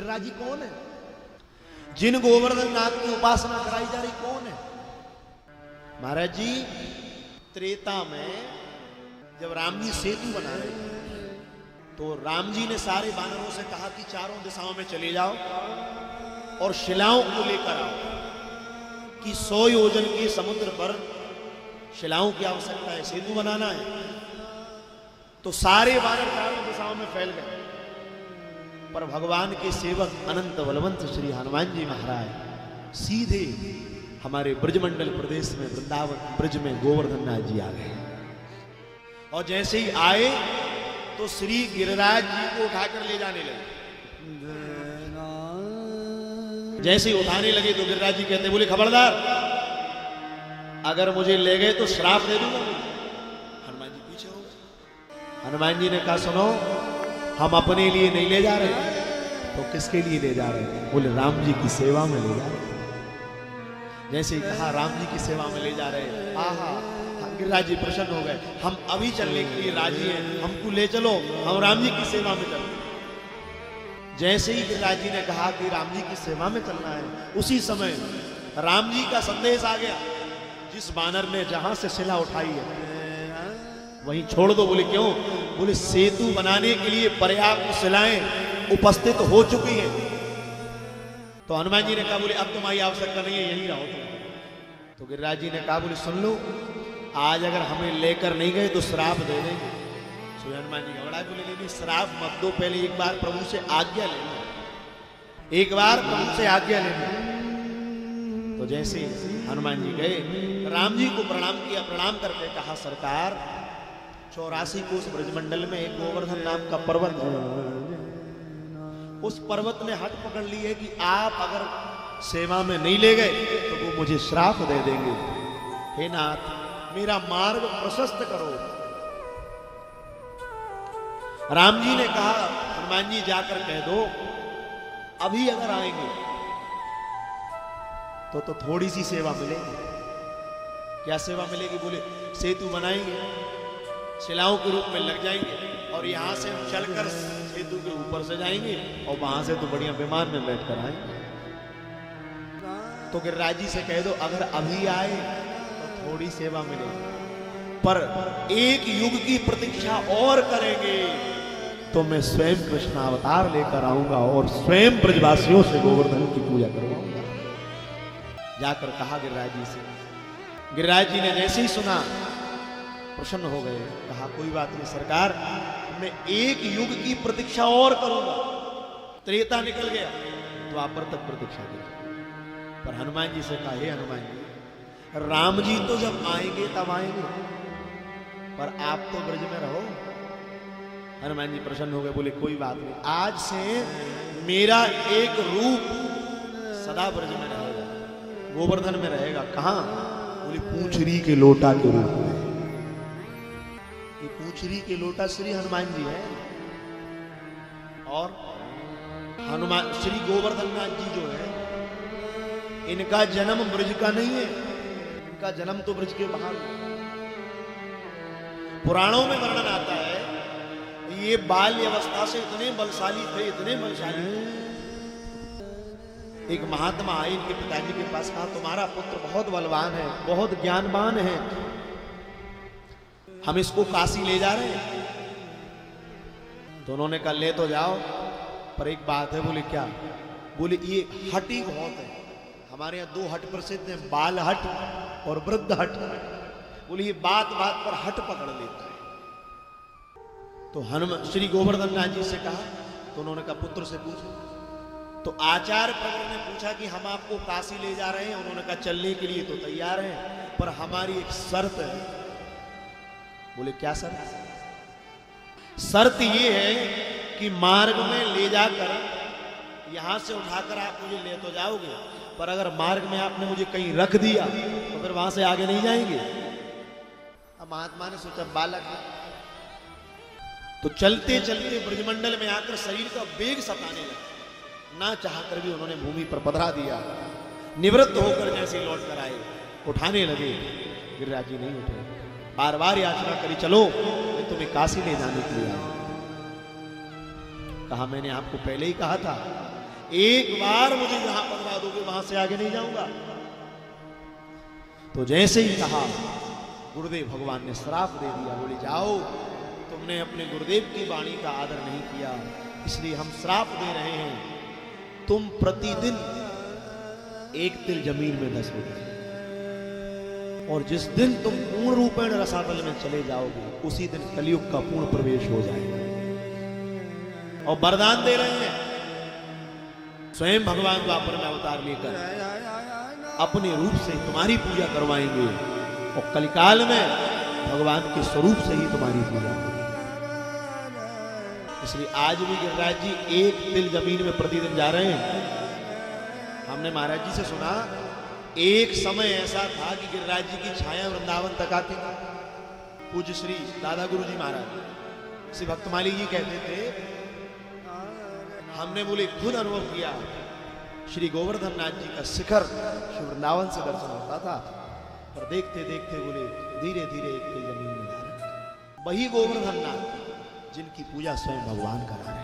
गिरिराज जी कौन है? जिन गोवर्धन नाथ की उपासना कराई जा रही कौन है? महाराज जी, त्रेता में जब राम जी सेतु बना रहे तो राम जी ने सारे वानरों से कहा कि चारों दिशाओं में चले जाओ और शिलाओं को लेकर आओ कि 100 योजन के समुद्र पर शिलाओं की आवश्यकता है, सेतु बनाना है। तो सारे वानर चारों दिशाओं में फैल गए, पर भगवान के सेवक अनंत बलवंत श्री हनुमान जी महाराज सीधे हमारे ब्रजमंडल प्रदेश में वृंदावन ब्रज में गोवर्धन नाथ जी आ गए। और जैसे ही आए तो श्री गिरिराज जी को उठाकर ले जाने लगे। जैसे ही उठाने लगे तो गिरिराज जी कहते बोले खबरदार, अगर मुझे ले गए तो श्राप दे दूंगा। हनुमान जी पीछे हो गए। हनुमान जी ने कहा सुनो, हम अपने लिए नहीं ले जा रहे, तो किसके लिए ले जा रहे हैं? बोले राम जी की सेवा में ले जा रहे हैं। जैसे ही कहा राम जी की सेवा में ले जा रहे हैं, आहा, गिरिराज जी प्रसन्न हो गए। हम अभी चलने के लिए राजी हैं, हमको ले चलो, हम राम जी की सेवा में चलो। जैसे ही गिरिराज जी ने कहा कि राम जी की सेवा में चलना है, उसी समय राम जी का संदेश आ गया, जिस वानर ने जहां से शिला उठाई है वहीं छोड़ दो। बोले क्यों? बोले सेतु बनाने के लिए पर्याप्त शिलाएं उपस्थित हो चुकी हैं। तो हनुमान जी ने कहा बोले अब तुम्हारी आवश्यकता नहीं है, यहीं रहो तुम। तो गिरिराज जी ने कहा बोले सुन लो, आज अगर हमें लेकर नहीं गए तो श्राप दे देंगे। सो हनुमान जी घबरा बोले नहीं, श्राप मत दो, पहले एक बार प्रभु से आज्ञा ले लो, एक बार प्रभु से आज्ञा ले लो। तो जैसे हनुमान जी गए, राम जी को प्रणाम किया, प्रणाम करके कहा सरकार 84 कोस ब्रजमंडल में एक गोवर्धन नाम का पर्वत है, उस पर्वत ने हट पकड़ ली है कि आप अगर सेवा में नहीं ले गए तो वो मुझे श्राप दे देंगे। हे नाथ, मेरा मार्ग प्रशस्त करो। राम जी ने कहा हनुमान जी जाकर कह दो अभी अगर आएंगे तो थोड़ी सी सेवा मिलेगी। क्या सेवा मिलेगी? बोले सेतु बनाएंगे, शिलाओं के रूप में लग जाएंगे और यहां से हम चलकर सेतु के ऊपर से जाएंगे और वहां से तो बढ़िया विमान में बैठकर आएंगे। तो गिरिराज जी से कह दो अगर अभी आए तो थोड़ी सेवा मिलेगी, पर एक युग की प्रतीक्षा और करेंगे तो मैं स्वयं कृष्ण अवतार लेकर आऊंगा और स्वयं ब्रजवासियों से गोवर्धन की पूजा करवाऊंगा। जाकर कहा गिरिराज जी से। गिरिराज जी ने जैसे ही सुना प्रसन्न हो गए, कहा कोई बात नहीं सरकार, मैं एक युग की प्रतीक्षा और करूंगा। त्रेता निकल गया, द्वापर तक प्रतीक्षा की। पर हनुमान जी से कहा हे हनुमान जी, राम जी तो जब आएंगे तब आएंगे, पर आप तो ब्रज में रहो। हनुमान जी प्रसन्न हो गए, बोले कोई बात नहीं, आज से मेरा एक रूप सदा ब्रज में रहेगा, गोवर्धन में रहेगा। कहां? बोले पूंछरी के लोटा के रूप में। ये पूंछरी के लोटा श्री हनुमान जी है, और हनुमान श्री गोवर्धन नाथ जी जो है, इनका जन्म ब्रज का नहीं है, इनका जन्म तो ब्रज के बाहर। पुराणों में वर्णन आता है ये बाल्य अवस्था से इतने बलशाली थे, इतने बलशाली थे। एक महात्मा आए इनके पिताजी के पास, कहा तुम्हारा पुत्र बहुत बलवान है, बहुत ज्ञानवान है, हम इसको काशी ले जा रहे हैं। तो उन्होंने कहा ले तो जाओ, पर एक बात है। बोले क्या? बोले ये हटी बहुत है, हमारे यहाँ 2 हट प्रसिद्ध हैं, बाल हट और वृद्ध हट। बोले ये बात बात पर हट पकड़ लेता है। तो हनुमान श्री गोवर्धन नाथ जी से कहा, तो उन्होंने कहा पुत्र से पूछो। तो आचार्य प्रवर ने पूछा कि हम आपको काशी ले जा रहे हैं। उन्होंने कहा चलने के लिए तो तैयार हैं, पर हमारी एक शर्त है। बोले क्या शर्त? शर्त ये है कि मार्ग में ले जाकर यहां से उठाकर आप मुझे ले तो जाओगे, पर अगर मार्ग में आपने मुझे कहीं रख दिया तो फिर वहां से आगे नहीं जाएंगे। अब महात्मा ने सोचा बालक है, तो चलते चलते ब्रजमंडल में आकर शरीर का वेग सताने लगा। ना चाहकर भी उन्होंने भूमि पर पधरा दिया। निवृत्त होकर जैसे लौट कर आए, उठाने लगे, गिरिराज जी नहीं उठे। बार बार याचना करी, चलो मैं तुम्हें काशी ले जाने के लिए आया। कहा मैंने आपको पहले ही कहा था एक बार मुझे जहां पकड़ा दोगे वहां से आगे नहीं जाऊंगा। तो जैसे ही कहा गुरुदेव भगवान ने श्राप दे दिया, बोले जाओ, तुमने अपने गुरुदेव की वाणी का आदर नहीं किया, इसलिए हम श्राप दे रहे हैं, तुम प्रतिदिन एक तिल जमीन में धंसोगे और जिस दिन तुम पूर्ण रूपेण रसातल में चले जाओगे उसी दिन कलयुग का पूर्ण प्रवेश हो जाएगा। और वरदान दे रहे हैं, स्वयं भगवान द्वापर में अवतार लेकर अपने रूप से तुम्हारी पूजा करवाएंगे और कलिकाल में भगवान के स्वरूप से ही तुम्हारी पूजा होगी। इसलिए आज भी गिरिराज जी एक तिल जमीन में प्रतिदिन जा रहे हैं। हमने महाराज जी से सुना, एक समय ऐसा था कि गिरिराज जी की छाया वृंदावन तक आती थी। पूज्य श्री दादा गुरु जी महाराज श्री भक्तमाली जी कहते थे, हमने बोले खुद अनुभव किया, श्री गोवर्धन नाथ जी का शिखर श्री वृंदावन से दर्शन होता था, पर देखते देखते बोले धीरे धीरे एक तिल जमीन में जा रहे। वही गोवर्धन नाथ जिनकी पूजा स्वयं भगवान करा रहे।